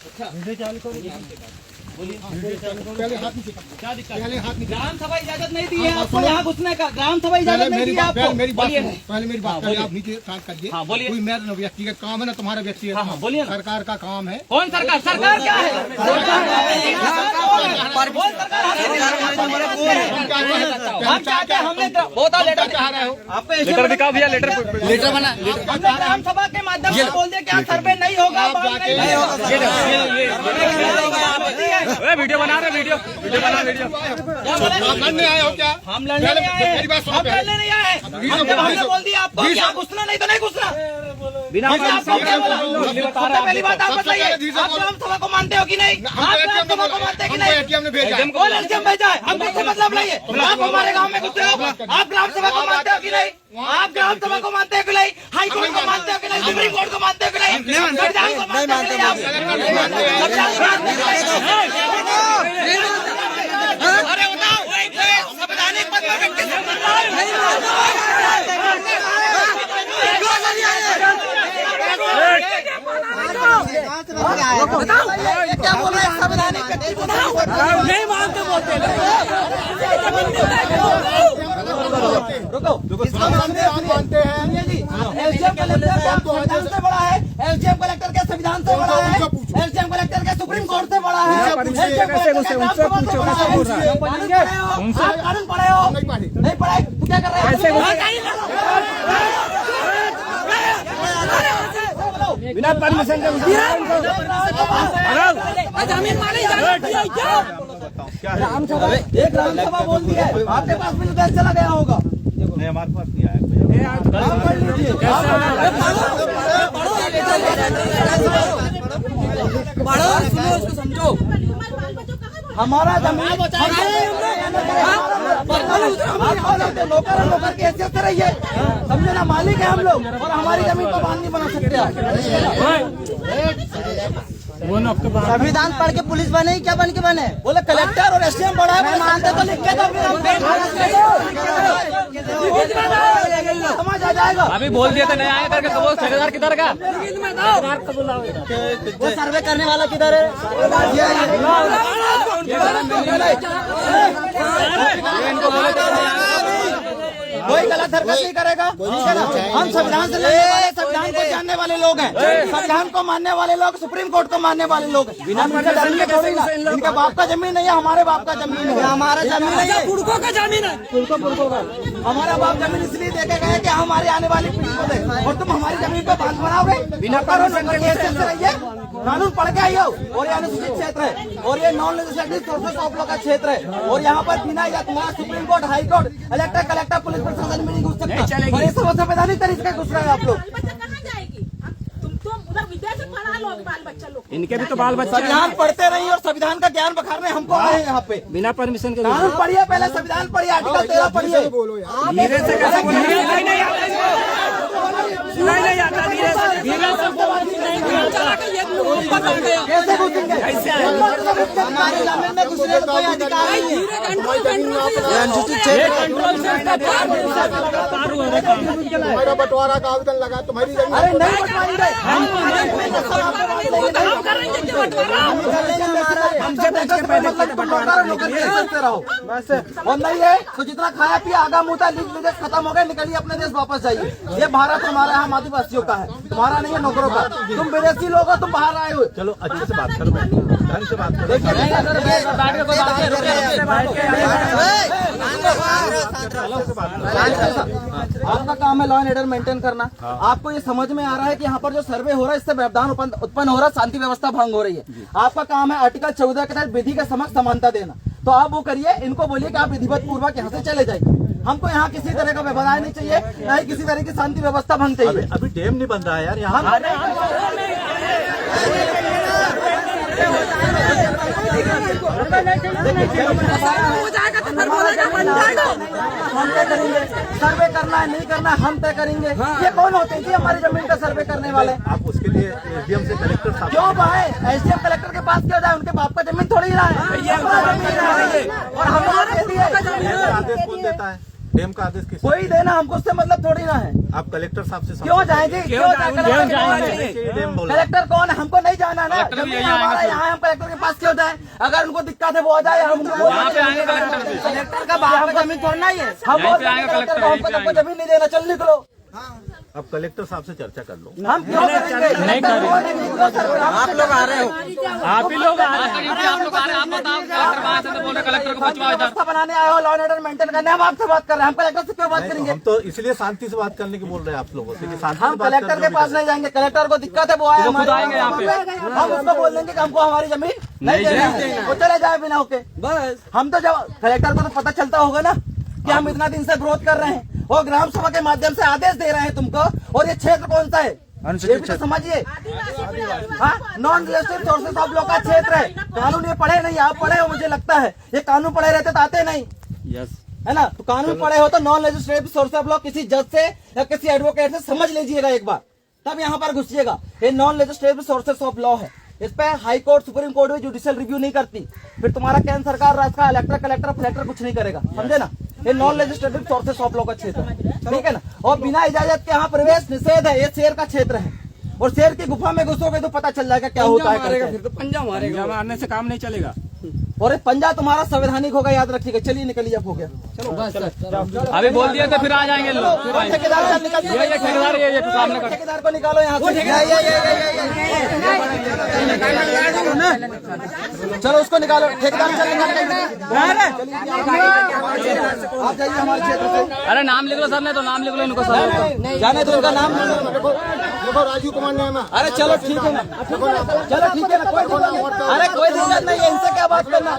Video चालू करो। पहले हाथ नीचे कर। क्या दिक्कत? पहले हाथ नीचे। ग्राम सभा इजाजत नहीं दी है आपको यहाँ घुसने का। ग्राम सभा इजाजत नहीं दी है आपको। पहले मेरी बात बोलिए। आप नीचे स्टार्ट करिए। हाँ, बोलिए। कोई मेरा व्यक्तिगत काम है ना, तुम्हारा व्यक्तिगत हाँ, काम। बोलिए ना। सरकार का काम है। कौन सरकार? सरकार क्या है? हम चाहते हैं, हमने बहुत लेटर चाह रहे हो आपको लेटर दिखाओ भैया, लेटर बना। हमने ग्राम सभा के माध्यम से बोल दिया कि आप सर्वे नहीं होगा। वीडियो बना रहे, वीडियो बना, वीडियो। आप लड़ने आए हो क्या? हम लड़ने नहीं आए। मेरी बात सुनो। हम लड़ने नहीं आए। हमने बोल दिया आपको कि आप घुसना नहीं तो नहीं घुसना। पहली बात आप बताइए, आप ग्राम सभा को मानते हो कि नहीं? आप ग्राम सभा को मानते हैं कि नहीं? एटीएम ने भेजा है। कौन एटीएम भेजा है? हम किससे मतलब नहीं है? आप हमारे गांव में घुसते हो। आप ग्राम सभा को मानते हो कि नहीं? आप ग्राम सभा को मानते हो कि नहीं? हाई कोर्ट को मानते हो कि नहीं? सुप्रीम कोर्ट को मानते हो कि नहीं? संविधान को मानते हो कि नहीं? अरे बताओ, संवैधानिक पद पर व्यक्ति क्या बोल रहे हैं? संवैधानिक व्यक्ति नहीं मानते, बोलते रुको। हम मानते हैं। एसडीएम कलेक्टर क्या संविधान से बड़ा है? एसडीएम कलेक्टर क्या संविधान से बड़ा है? एसडीएम कलेक्टर क्या सुप्रीम कोर्ट से बड़ा है? आप कानून पढ़े हो? नहीं पढ़े तो क्या कर रहे हैं? बिना परमिशन के जमीन मालिक ग्राम सभा, एक ग्राम सभा बोल दिया है। आपके पास भी गैस चला गया होगा। नहीं, हमारे पास नहीं आया। समझो, हमारा जमीन नौकर की हैसियत से रहिए, समझे ना? मालिक है हम लोग और हमारी जमीन को बांध नहीं बना सकते आप। संविधान पढ़ के पुलिस बने क्या बन के बने? बोले कलेक्टर और एसडीएम बड़ा है, मानते तो लिख के दो, समझ आ जाएगा। अभी बोल दिया था नहीं आया करके, तो वो ठेकेदार किधर का? वो सर्वे करने वाला किधर है? कोई गलत हरकत नहीं करेगा, ठीक है ना? हम संविधान से लड़ने वाले, संविधान को जानने वाले लोग हैं, संविधान को मानने वाले लोग, सुप्रीम कोर्ट को मानने वाले लोग हैं। बिना डरेंगे थोड़ी ना। इनके बाप का जमीन नहीं है, हमारे बाप का जमीन है। हमारा जमीन है, पुरखों का जमीन है। पुरखों का हमारा बाप जमीन इसलिए देके गए कि हमारी आने वाली पीढ़ी को दे, और तुम हमारी जमीन को बांध बनाओ रहे। बिना कानून रहिए, कानून पढ़ के आई हो। और ये अनुसूचित क्षेत्र है और ये non legislative sources of law का क्षेत्र है, और यहाँ पर बिना या तुम्हारा supreme court, high court, collector, police प्रशासन में नहीं घुस सकता। और ये सब संवैधानिक तरीके से घुस रहे हैं आप लोग। इनके भी तो बाल बच्चे संविधान पढ़ते रहिए और संविधान का ज्ञान बखारने हमको आए हैं यहाँ पे। बिना परमिशन के कानून पढ़िए, पहले संविधान पढ़िए, आर्टिकल 13 पढ़िए। धीरे से कैसे नहीं आता, धीरे से कैसे घुसेंगे? हमारी जमीन में घुसने का कोई अधिकार नहीं है। तुम्हारा बंटवारा का आवेदन लगा, तुम्हारी जमीन। अरे नहीं बंटवाएंगे, और नहीं है तो जितना खाया पिया आगा मुँह लीजिए, खत्म हो गए, निकलिए अपने देश वापस जाइए। ये भारत हमारा हम आदिवासियों का है, तुम्हारा नहीं है, नौकरों का। तुम विदेशी लोग हो, तुम बाहर आए हुए। चलो अच्छे से बात करो, ढंग से बात करो। आपका काम है लॉ एंड ऑर्डर मेंटेन करना। आपको ये समझ में आ रहा है कि यहाँ पर जो सर्वे हो रहा है इससे व्यवधान उत्पन्न हो रहा है, शांति व्यवस्था भंग हो रही है। आपका काम है आर्टिकल 14 के तहत विधि के समक्ष समानता देना, तो आप वो करिए। इनको बोलिए कि आप विधिवत पूर्वक यहाँ से चले जाइए। हमको यहाँ किसी तरह का व्यवधान नहीं चाहिए, न ही किसी तरह की शांति व्यवस्था भंग चाहिए। अभी डैम नहीं बन रहा है यार यहाँ। हम तय करेंगे, सर्वे करना है नहीं करना हम तय करेंगे। ये कौन होते हैं हमारी जमीन का सर्वे करने वाले? आप उसके लिए एसडीएम से कलेक्टर साहब क्यों पाए? एसडीएम कलेक्टर के पास क्यों जाए? उनके बाप का जमीन थोड़ी रहा है, और हम लोग दे दिए। आदेश कौन देता है? डैम का आदेश किस? कोई देना, हमको उससे मतलब थोड़ी ना है। आप कलेक्टर साहब से क्यों जाएंगे? क्यों डैम बोला। कलेक्टर कौन है? हमको नहीं जाना। ना ना, कलेक्टर भी जमीन यही हमारा आएंगे। यहाँ हम कलेक्टर के पास क्यों जाए? अगर उनको दिक्कत है वो आ जाए, हम उनको यहाँ पे आएंगे कलेक्टर भी। कलेक्टर का बाप का जमीन थोड़ना ही है। हम यहीं बोल पे देंगे आएंगे कलेक्टर कलेक्टर, को, यहीं पे हमको आएंगे। जमीन नहीं देना, चल निकलो। अब कलेक्टर साहब से चर्चा कर लो। हम क्यों करेंगे? आप लोग आ रहे हो, आप ही लोग आप लोग आ रहे हैं, आप बताओ कलेक्टर वहाँ से तो बोल रहे कलेक्टर को बचवाओ इधर। व्यवस्था बनाने आए हो, लॉ एंड ऑर्डर मेंटेन करने, हम आपसे बात कर रहे हैं, हम कलेक्टर से क्यों बात करेंगे? हम तो इसलिए शांति से बात करने की बोल रहे हैं आप लोगों से कि शांति हम से बात कलेक्टर के पास नहीं जाएंगे, कलेक्टर को दिक्कत है वो आए वो खुद आएंगे यहाँ पे। हम उसको बोल देंगे कि हमको हमारी जमीन नहीं देना है, वो चले जाए बिना होके। बस हम तो जब कलेक्टर को तो पता चलता होगा ना कि हम इतना दिन से ग्रोथ कर रहे हैं, वो ग्राम सभा के माध्यम से आदेश दे रहे हैं तुमको, और ये क्षेत्र कौन सा है ये भी तो समझिए। हाँ, non registered sources of law का क्षेत्र है। कानून ये पढ़े नहीं, आप पढ़े हो मुझे लगता है, ये कानून पढ़े रहते तो आते नहीं, है ना? तो कानून पढ़े हो तो non registered source of law किसी जज से या किसी एडवोकेट से समझ लीजिएगा एक बार, तब यहाँ पर घुसिएगा। ये non registered sources of law है, इस पे हाई कोर्ट सुप्रीम कोर्ट भी जुडिशियल रिव्यू नहीं करती, फिर तुम्हारा केंद्र सरकार, राज्य का इलेक्टर, कलेक्टर, फलेक्टर कुछ नहीं करेगा, समझे ना? ये non legislative sources of law का क्षेत्र है, ठीक है ना? और बिना इजाजत के यहाँ प्रवेश निषेध है, ये शेर का क्षेत्र है, और शेर की गुफा में घुसोगे तो पता चल जाएगा क्या होता है करके। फिर तो पंजा मारेगा। मारने से काम नहीं चलेगा। और ये पंजा तुम्हारा संवैधानिक होगा, याद रखिएगा। चलिए निकलिए, अब हो गया। चलो बस अभी बोल दिया तो फिर आ जाएंगे लोग। ठेकेदार चल निकल, ये ठेकेदार ये सामने कर। ठेकेदार को निकालो यहाँ से। चलो उसको निकालो, ठेकेदार चल निकाल। आप जाइए हमारे क्षेत्र से। अरे नाम लिख लो सर, ने तो नाम लिख लो इनको सर। जाने दो उनका नाम। देखो राजीव कुमार नाम है। अरे चलो ठीक है ना, चलो ठीक है ना, कोई दिक्कत नहीं। अरे कोई दिक्कत नहीं है, इनसे क्या बात करना।